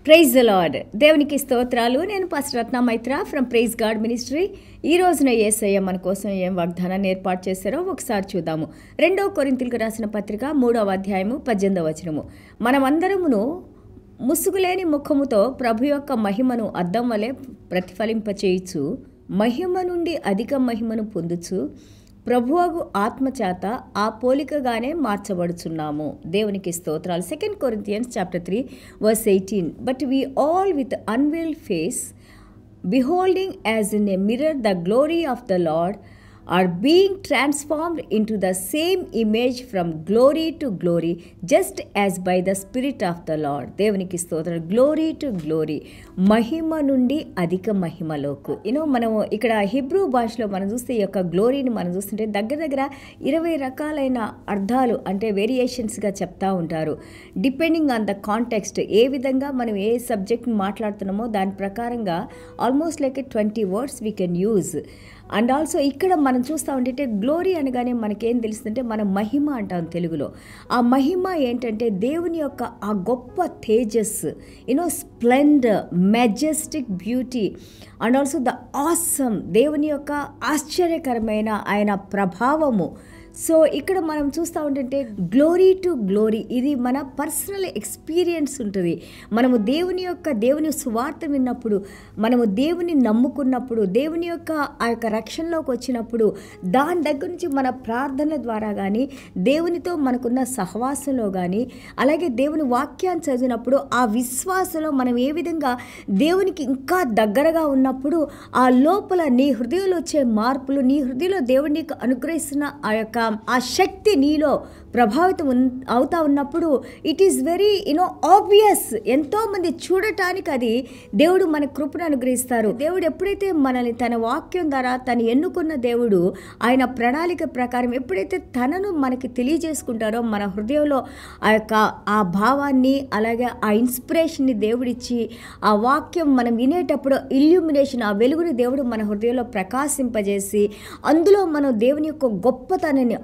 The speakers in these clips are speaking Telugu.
Praise the lord. దేవునికి స్తోత్రాలు. నేను pastor Ratna Maitra from Praise God Ministry. ఈ రోజున యేసయ్య మన కోసం ఏం వాగ్దానాన్ని ఏర్పాటు చేశారో ఒకసారి చూద్దాము. 2 కొరింథీయులకు రాసిన పత్రిక 3వ అధ్యాయము 18వ వచనము. మనమందరమును ముసుగులేని ముఖముతో ప్రభు యొక్క మహిమను అద్దం వలె ప్రతిఫలింపచేయుచు మహిమ నుండి అధిక మహిమను పొందుచు ప్రభువగు ఆత్మచేత ఆ పోలికగానే మార్చబడుచున్నాము. దేవునికి స్తోత్రాలు. 2 Corinthians chapter 3 verse 18. But we all with unveiled face, beholding as in a mirror the glory of the Lord, are being transformed into the same image from glory to glory, just as by the Spirit of the Lord. దేవునికి స్తోత్రం. గ్లోరీ టు గ్లోరీ, మహిమ నుండి అధిక మహిమలోకు. మనం ఇక్కడ హిబ్రూ భాషలో మనం చూస్తే ఈ యొక్క గ్లోరీని మనం చూస్తుంటే దగ్గర 20 రకాలైన అర్థాలు అంటే వేరియేషన్స్గా చెప్తా ఉంటారు. డిపెండింగ్ ఆన్ ద కాంటెక్స్ట్, ఏ విధంగా మనం ఏ సబ్జెక్ట్ని మాట్లాడుతున్నామో దాని ప్రకారంగా almost like 20 words we can use. And also ఇక్కడ మనం చూస్తూ ఉంటే గ్లోరీ అనగానే మనకేం తెలుస్తుందంటే మనం మహిమ అంటాం తెలుగులో. ఆ మహిమ ఏంటంటే దేవుని యొక్క ఆ గొప్ప Tejas, Splendor, Majestic beauty and also the awesome, దేవుని యొక్క ఆశ్చర్యకరమైన ఆయన ప్రభావము. సో ఇక్కడ మనం చూస్తూ ఉంటుంటే గ్లోరీ టు గ్లోరీ, ఇది మన పర్సనల్ ఎక్స్పీరియన్స్ ఉంటుంది. మనము దేవుని సువార్త విన్నప్పుడు, మనము దేవుని నమ్ముకున్నప్పుడు, దేవుని యొక్క ఆ యొక్క రక్షణలోకి వచ్చినప్పుడు, దాని దగ్గర నుంచి మన ప్రార్థన ద్వారా కానీ, దేవునితో మనకున్న సహవాసంలో కానీ, అలాగే దేవుని వాక్యాన్ని చదివినప్పుడు ఆ విశ్వాసంలో మనం ఏ విధంగా దేవునికి ఇంకా దగ్గరగా ఉన్నప్పుడు ఆ లోపల నీ హృదయంలో వచ్చే మార్పులు, నీ హృదయంలో దేవుడు నీకు అనుగ్రహిస్తున్న ఆ శక్తి నీలో ప్రభావితం అవుతా ఉన్నప్పుడు ఇట్ ఈస్ వెరీ ఆబ్వియస్. ఎంతోమంది చూడటానికి అది దేవుడు మన కృపను అనుగ్రహిస్తారు. దేవుడు ఎప్పుడైతే మనల్ని తన వాక్యం ద్వారా తను ఎన్నుకున్న దేవుడు ఆయన ప్రణాళిక ప్రకారం ఎప్పుడైతే తనను మనకి తెలియజేసుకుంటారో, మన హృదయంలో ఆ భావాన్ని అలాగే ఆ ఇన్స్పిరేషన్ని దేవుడిచ్చి ఆ వాక్యం మనం వినేటప్పుడు ఇల్యూమినేషన్, ఆ వెలుగుని దేవుడు మన హృదయంలో ప్రకాశింపజేసి అందులో మనం దేవుని యొక్క గొప్పతనాన్ని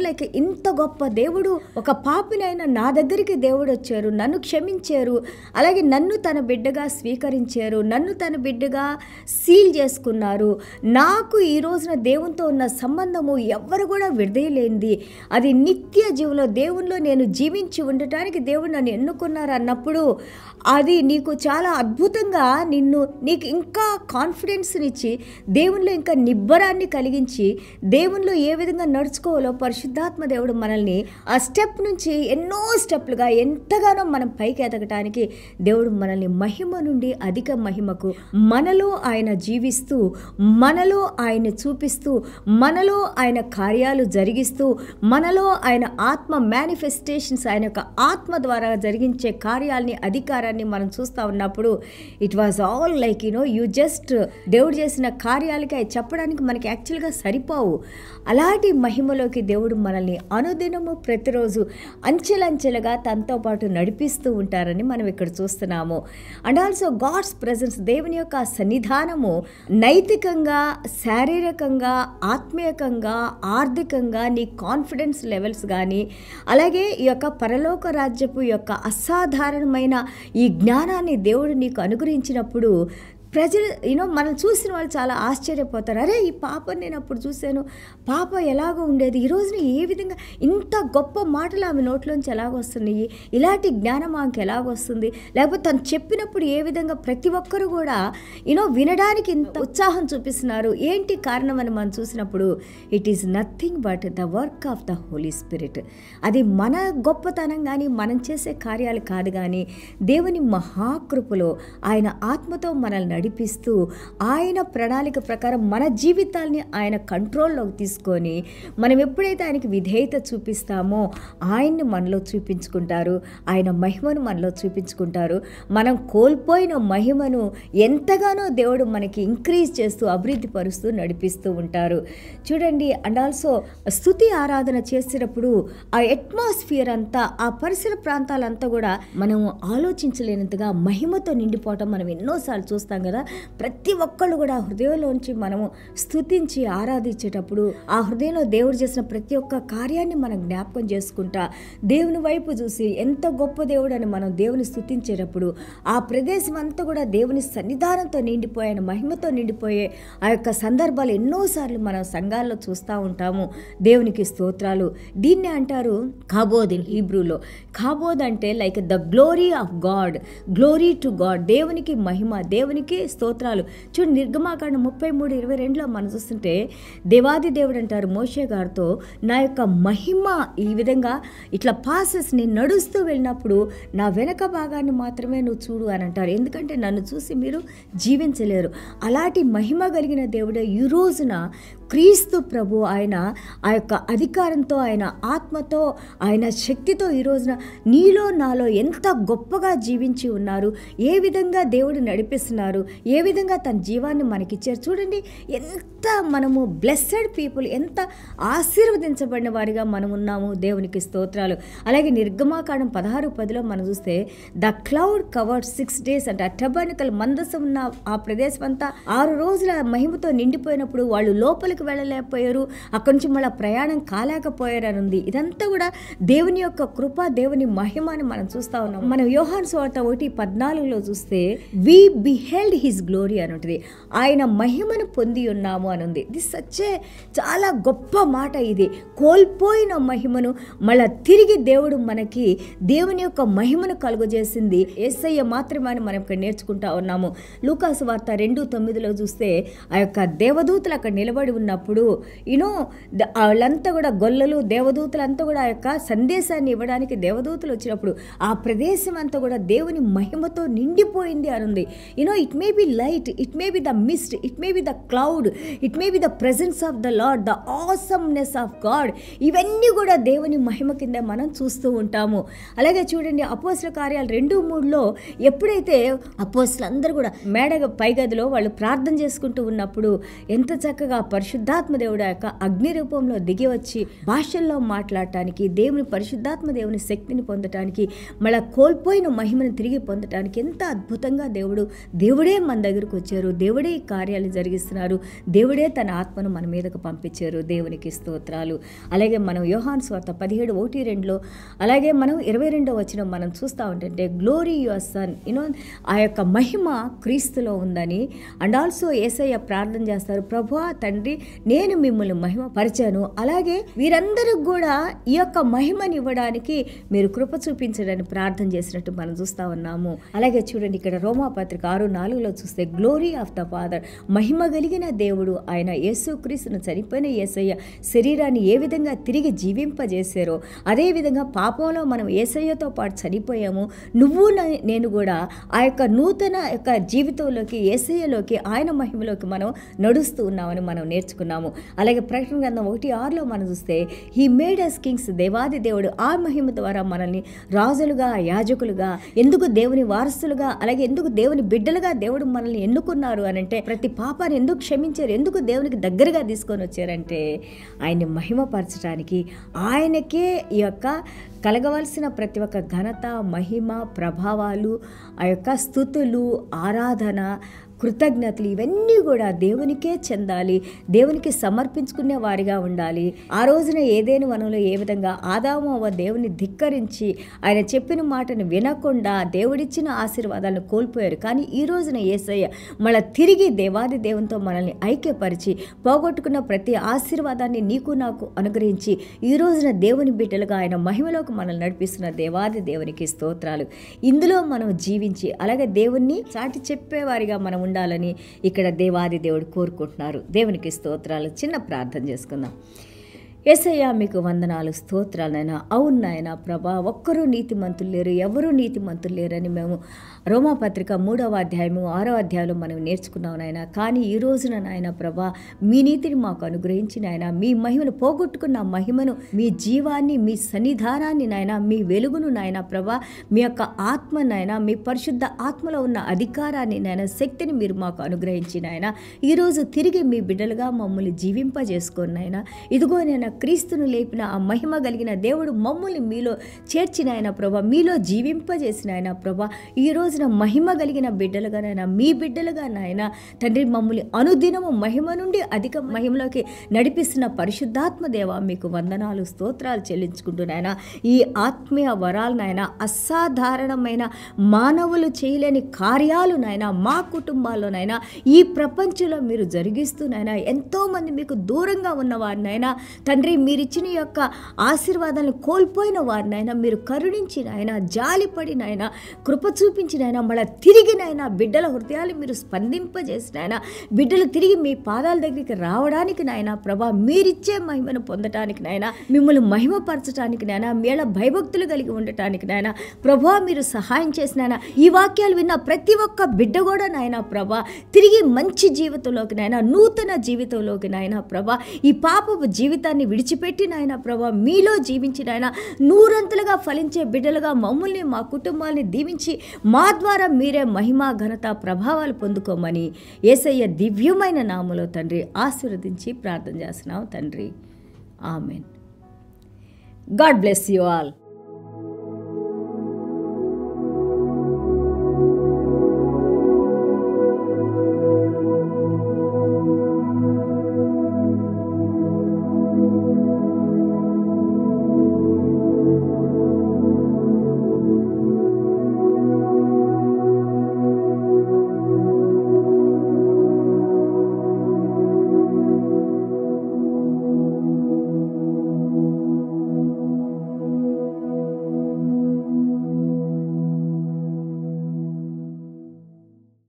లైక్ ఇంత గొప్ప దేవుడు, ఒక పాపినైనా నా దగ్గరికి దేవుడు వచ్చారు, నన్ను క్షమించారు, అలాగే నన్ను తన బిడ్డగా స్వీకరించారు, నన్ను తన బిడ్డగా సీల్ చేసుకున్నారు. నాకు ఈ రోజున దేవునితో ఉన్న సంబంధము ఎవరు కూడా విడదీయలేనిది, అది నిత్య జీవులో దేవునిలో నేను జీవించి ఉండటానికి దేవుడు నన్ను ఎన్నుకున్నారు అన్నప్పుడు అది నీకు చాలా అద్భుతంగా నీకు ఇంకా కాన్ఫిడెన్స్నిచ్చి దేవునిలో ఇంకా నిబ్బరాన్ని కలిగించి దేవునిలో ఏ విధంగా నడుచుకోవాలో పరిశుద్ధాత్మ దేవుడు మనల్ని ఆ స్టెప్ నుంచి ఎన్నో స్టెప్లుగా ఎంతగానో మనం పైకి ఎదగటానికి దేవుడు మనల్ని మహిమ నుండి అధిక మహిమకు, మనలో ఆయన జీవిస్తూ, మనలో ఆయన చూపిస్తూ, మనలో ఆయన కార్యాలు జరిగిస్తూ, మనలో ఆయన ఆత్మ మేనిఫెస్టేషన్స్, ఆయన యొక్క ఆత్మ ద్వారా జరిగించే కార్యాలని, అధికారాన్ని మనం చూస్తూ ఉన్నప్పుడు it was all like you just దేవుడు చేసిన కార్యాలకి అవి చెప్పడానికి మనకి యాక్చువల్గా సరిపోవు. అలాంటి మహిమలోకి దేవుడు మనల్ని అనుదినము ప్రతిరోజు అంచెలంచెలుగా తనతో పాటు నడిపిస్తూ ఉంటారని మనం ఇక్కడ చూస్తున్నాము. అండ్ ఆల్సో గాడ్స్ ప్రెజెన్స్, దేవుని యొక్క సన్నిధానము నైతికంగా, శారీరకంగా, ఆత్మీయకంగా, ఆర్థికంగా నీ కాన్ఫిడెన్స్ లెవెల్స్ కానీ, అలాగే ఈ యొక్క పరలోక రాజ్యపు యొక్క అసాధారణమైన ఈ జ్ఞానాన్ని దేవుడు నీకు అనుగ్రహించినప్పుడు ప్రజలు మనం చూసిన వాళ్ళు చాలా ఆశ్చర్యపోతారు. అరే, ఈ పాపని నేను అప్పుడు చూశాను, పాప ఎలాగో ఉండేది, ఈ రోజున ఏ విధంగా ఇంత గొప్ప మాటలు ఆమె నోట్లోంచి ఎలాగొస్తున్నాయి, ఇలాంటి జ్ఞానం ఆమెకి ఎలాగొస్తుంది, లేకపోతే తను చెప్పినప్పుడు ఏ విధంగా ప్రతి ఒక్కరు కూడా వినడానికి ఇంత ఉత్సాహం చూపిస్తున్నారు, ఏంటి కారణం అని మనం చూసినప్పుడు it is nothing but the work of the Holy Spirit. అది మన గొప్పతనం కానీ మనం చేసే కార్యాలు కాదు, కానీ దేవుని మహాకృపలో ఆయన ఆత్మతో మనల్ని నడిపిస్తూ ఆయన ప్రణాళిక ప్రకారం మన జీవితాల్ని ఆయన కంట్రోల్లోకి తీసుకొని మనం ఎప్పుడైతే ఆయనకి విధేయత చూపిస్తామో ఆయన్ని మనలో చూపించుకుంటారు, ఆయన మహిమను మనలో చూపించుకుంటారు. మనం కోల్పోయిన మహిమను ఎంతగానో దేవుడు మనకి ఇంక్రీజ్ చేస్తూ, అభివృద్ధి పరుస్తూ నడిపిస్తూ ఉంటారు. చూడండి, అండ్ ఆల్సో స్తుతి ఆరాధన చేసేటప్పుడు ఆ అట్మాస్ఫియర్ అంతా, ఆ పరిసర ప్రాంతాలంతా కూడా మనం ఆలోచించలేనంతగా మహిమతో నిండిపోవటం మనం ఎన్నోసార్లు చూస్తాం కదా. ప్రతి ఒక్కళ్ళు కూడా హృదయంలోంచి మనము స్తుతించి ఆరాధించేటప్పుడు ఆ హృదయంలో దేవుడు చేసిన ప్రతి ఒక్క కార్యాన్ని మనం జ్ఞాపకం చేసుకుంటా దేవుని వైపు చూసి ఎంత గొప్ప దేవుడు అని మనం దేవుని స్తుతించేటప్పుడు ఆ ప్రదేశం అంతా కూడా దేవుని సన్నిధానంతో నిండిపోయిన మహిమతో నిండిపోయే ఆ యొక్క సందర్భాలు ఎన్నోసార్లు మనం సంఘాల్లో చూస్తూ ఉంటాము. దేవునికి స్తోత్రాలు. దీన్ని అంటారు కాబోద్ ఇన్ హీబ్రూలో. కాబోద్ అంటే like the glory of God, glory to God, దేవునికి మహిమ, దేవునికి స్తోత్రాలు. చూడండి నిర్గమాకాండం 33:22లో మనం చూస్తుంటే దేవాది దేవుడు అంటారు మోషే గారితో, నా యొక్క మహిమ ఈ విధంగా ఇట్లా పాసెస్ నేను నడుస్తూ వెళ్ళినప్పుడు నా వెనక భాగాన్ని మాత్రమే నువ్వు చూడు అని అంటారు. ఎందుకంటే నన్ను చూసి మీరు జీవించలేరు. అలాంటి మహిమ కలిగిన దేవుడే ఈ రోజున క్రీస్తు ప్రభు ఆయన ఆ యొక్క అధికారంతో, ఆయన ఆత్మతో, ఆయన శక్తితో ఈ రోజున నీలో నాలో ఎంత గొప్పగా జీవించి ఉన్నారు, ఏ విధంగా దేవుడు నడిపిస్తున్నారు, ఏ విధంగా తన జీవాన్ని మనకిచ్చారు. చూడండి ఎంత మనము బ్లెస్సెడ్ పీపుల్, ఎంత ఆశీర్వదించబడిన వారిగా మనం ఉన్నాము. దేవునికి స్తోత్రాలు. అలాగే నిర్గమాకాండం 16:10లో మనం చూస్తే ద క్లౌడ్ కవర్డ్ 6 days అంటే ఆ టెబర్నకల్ మందసం ఉన్న ఆ ప్రదేశం అంతా 6 రోజుల మహిమతో నిండిపోయినప్పుడు వాళ్ళు లోపలికి వెళ్ళలేకపోయారు, అక్కడి నుంచి మళ్ళీ ప్రయాణం కాలేకపోయారు అని ఉంది. ఇదంతా కూడా దేవుని యొక్క కృప, దేవుని మహిమ అని మనం చూస్తా ఉన్నాం. మనం యోహాను సువార్త 1:14లో చూస్తే వి బిహెల్డ్ హిస్ గ్లోరీ అని ఉంటుంది. ఆయన మహిమను పొంది ఉన్నాము అని ఉంది. ఇది సచ్చే చాలా గొప్ప మాట. ఇది కోల్పోయిన మహిమను మళ్ళా తిరిగి దేవుడు మనకి దేవుని యొక్క మహిమను కలుగజేసింది యేసయ్య మాత్రమే అని మనం ఇక్కడ నేర్చుకుంటా ఉన్నాము. లూకాసు వార్త 2:9లో చూస్తే ఆ యొక్క దేవదూతలు అక్కడ నిలబడి ఉన్నప్పుడు వాళ్ళంతా కూడా గొల్లలు దేవదూతలంతా కూడా ఆ యొక్క సందేశాన్ని ఇవ్వడానికి దేవదూతలు వచ్చినప్పుడు ఆ ప్రదేశం అంతా కూడా దేవుని మహిమతో నిండిపోయింది అని ఉంది. It may be light, it may be the mist, it may be the cloud, it may be the presence of the Lord, the awesomeness of God. ఇవన్నీ కూడా దేవుని మహిమ కింద మనం చూస్తూ ఉంటాము. అలాగే చూడండి అపోస్తల కార్యాలు 2:3లో ఎప్పుడైతే అపోస్తలు అందరూ కూడా పైగదిలో వాళ్ళు ప్రార్థన చేసుకుంటూ ఉన్నప్పుడు ఎంత చక్కగా పరిశుద్ధాత్మ దేవుడు యొక్క అగ్ని రూపంలో దిగి వచ్చి భాషల్లో మాట్లాడటానికి, దేవుని పరిశుద్ధాత్మ దేవుని శక్తిని పొందటానికి, మళ్ళీ కోల్పోయిన మహిమను తిరిగి పొందటానికి ఎంత అద్భుతంగా దేవుడే మన దగ్గరకు వచ్చారు. దేవుడే ఈ కార్యాలు జరిగిస్తున్నారు. దేవుడే తన ఆత్మను మన మీదకు పంపించారు. దేవునికి స్తోత్రాలు. అలాగే మనం యోహాను సువార్త 17:1-2లో అలాగే మనం 22వ వచనం మనం చూస్తూ ఉంటుంటే గ్లోరీ యువర్ సన్, ఆ యొక్క మహిమ క్రీస్తులో ఉందని. అండ్ ఆల్సో యేసయ్య ప్రార్థన చేస్తారు, ప్రభువా తండ్రి నేను మిమ్మల్ని మహిమ పరిచాను, అలాగే వీరందరూ కూడా ఈ యొక్క మహిమని ఇవ్వడానికి మీరు కృప చూపించడానికి ప్రార్థన చేసినట్టు మనం చూస్తా ఉన్నాము. అలాగే చూడండి ఇక్కడ రోమాపత్రిక 6:4లో చూస్తే గ్లోరీ ఆఫ్ ద ఫాదర్, మహిమ కలిగిన దేవుడు ఆయన యేసుక్రీస్తును చనిపోయిన యేసయ్య శరీరాన్ని ఏ విధంగా తిరిగి జీవింపజేశారో అదేవిధంగా పాపంలో మనం యేసయ్యతో పాటు చనిపోయాము. నువ్వు నేను కూడా ఆ యొక్క నూతన యొక్క జీవితంలోకి, యేసయ్యలోకి, ఆయన మహిమలోకి మనం నడుస్తూ ఉన్నామని మనం నేర్చుకున్నాము. అలాగే ప్రకటన గ్రంథం 1:6లో మనం చూస్తే హీ మేడ్ అస్ కింగ్స్, దేవాది దేవుడు ఆ మహిమ ద్వారా మనల్ని రాజులుగా, యాజకులుగా, ఎందుకు దేవుని వారసులుగా, అలాగే ఎందుకు దేవుని బిడ్డలుగా దేవుడు మనల్ని ఎన్నుకున్నారు అని అంటే, ప్రతి పాపాన్ని ఎందుకు క్షమించారు, ఎందుకు దేవునికి దగ్గరగా తీసుకొని వచ్చారంటే ఆయన్ని మహిమపరచడానికి, ఆయనకే ఈ యొక్క కలగవలసిన ప్రతి ఒక్క ఘనత, మహిమ, ప్రభావాలు, ఆ యొక్క స్తుతులు, ఆరాధన, కృతజ్ఞతలు ఇవన్నీ కూడా దేవునికే చెందాలి. దేవునికి సమర్పించుకునే వారిగా ఉండాలి. ఆ రోజున ఏదేను వనంలో ఏ విధంగా ఆదాము అవ్వ దేవుని ధిక్కరించి ఆయన చెప్పిన మాటను వినకుండా దేవుడిచ్చిన ఆశీర్వాదాలను కోల్పోయారు. కానీ ఈ రోజున యేసయ్య మళ్ళీ తిరిగి దేవాది దేవునితో మనల్ని ఐక్యపరిచి పోగొట్టుకున్న ప్రతి ఆశీర్వాదాన్ని నీకు నాకు అనుగ్రహించి ఈ రోజున దేవుని బిడ్డలుగా ఆయన మహిమలోకి మనల్ని నడిపిస్తున్న దేవాది దేవునికి స్తోత్రాలు. ఇందులో మనం జీవించి అలాగే దేవుణ్ణి చాటి చెప్పేవారిగా మనం ఉండాలని ఇక్కడ దేవాది దేవుడు కోరుకుంటున్నారు. దేవునికి స్తోత్రాలు. చిన్న ప్రార్థన చేసుకుందాం. యేసయ్య మీకు వందనాలు, స్తోత్రాలు నాయన. అవును నాయన ప్రభా, ఒక్కరూ నీతిమంతులు లేరు, ఎవరూ నీతిమంతులు లేరని మేము రోమాపత్రిక 3వ అధ్యాయము 6వ అధ్యాయంలో మనం నేర్చుకున్నాం నాయన. కానీ ఈ రోజున నాయన ప్రభా మీ నీతిని మాకు అనుగ్రహించి నాయన, మీ మహిమను పోగొట్టుకున్న మహిమను, మీ జీవాన్ని, మీ సన్నిధానాన్ని నాయన, మీ వెలుగును నాయన ప్రభా, మీ యొక్క ఆత్మ నాయన, మీ పరిశుద్ధ ఆత్మలో ఉన్న అధికారాన్ని నాయన, శక్తిని మీరు మాకు అనుగ్రహించి నాయన, ఈరోజు తిరిగి మీ బిడ్డలుగా మమ్మల్ని జీవింపజేసుకోండి నాయన. ఇదిగో నేను క్రీస్తును లేపిన ఆ మహిమ కలిగిన దేవుడు మమ్మల్ని మీలో చేర్చిన ఆయన ప్రభా, మీలో జీవింపజేసిన ఆయన ప్రభా, ఈరోజు రోజున మహిమ కలిగిన బిడ్డలుగా నాయన, మీ బిడ్డలుగా నాయన తండ్రి, మమ్మల్ని అనుదినము మహిమ నుండి అధిక మహిమలోకి నడిపిస్తున్న పరిశుద్ధాత్మ దేవ, మీకు వందనాలు, స్తోత్రాలు చెల్లించుకుంటూ నాయన, ఈ ఆత్మీయ వరాలు నాయన, అసాధారణమైన మానవులు చేయలేని కార్యాలు నాయన మా కుటుంబాల్లో నాయన, ఈ ప్రపంచంలో మీరు జరిగిస్తూ నాయన, ఎంతోమంది మీకు దూరంగా ఉన్నవారు నాయన తండ్రి, మీరిచ్చిన యొక్క ఆశీర్వాదాలను కోల్పోయిన వారు నాయన మీరు కరుణించి నాయన, జాలిపడి నాయన, కృప చూపించి నాయన, మళ్ళీ తిరిగి నాయన బిడ్డల హృదయాలు మీరు స్పందింపజేసి నాయన, బిడ్డలు తిరిగి మీ పాదాల దగ్గరికి రావడానికి నాయన ప్రభా, మీరిచ్చే మహిమను పొందటానికి నాయన, మిమ్మల్ని మహిమపరచడానికి నాయన, మేళ భయభక్తులు కలిగి ఉండటానికి నాయన ప్రభా మీరు సహాయం చేసిన నాయన, ఈ వాక్యాలు విన్న ప్రతి ఒక్క బిడ్డ కూడా నాయన ప్రభా తిరిగి మంచి జీవితంలోకి నాయన, నూతన జీవితంలోకి నాయన ప్రభా, ఈ పాపపు జీవితాన్ని విడిచిపెట్టి నాయన ప్రభా మీలో జీవించి నాయన నూరంతులుగా ఫలించే బిడ్డలుగా మమ్మల్ని, మా కుటుంబాన్ని దీవించి మా ద్వారా మీరే మహిమ, ఘనత, ప్రభావాలు పొందుకోమని యేసయ్య దివ్యమైన నామములో తండ్రి ఆశీర్వదించి ప్రార్థన చేస్తున్నాం తండ్రి. Amen. God bless you all.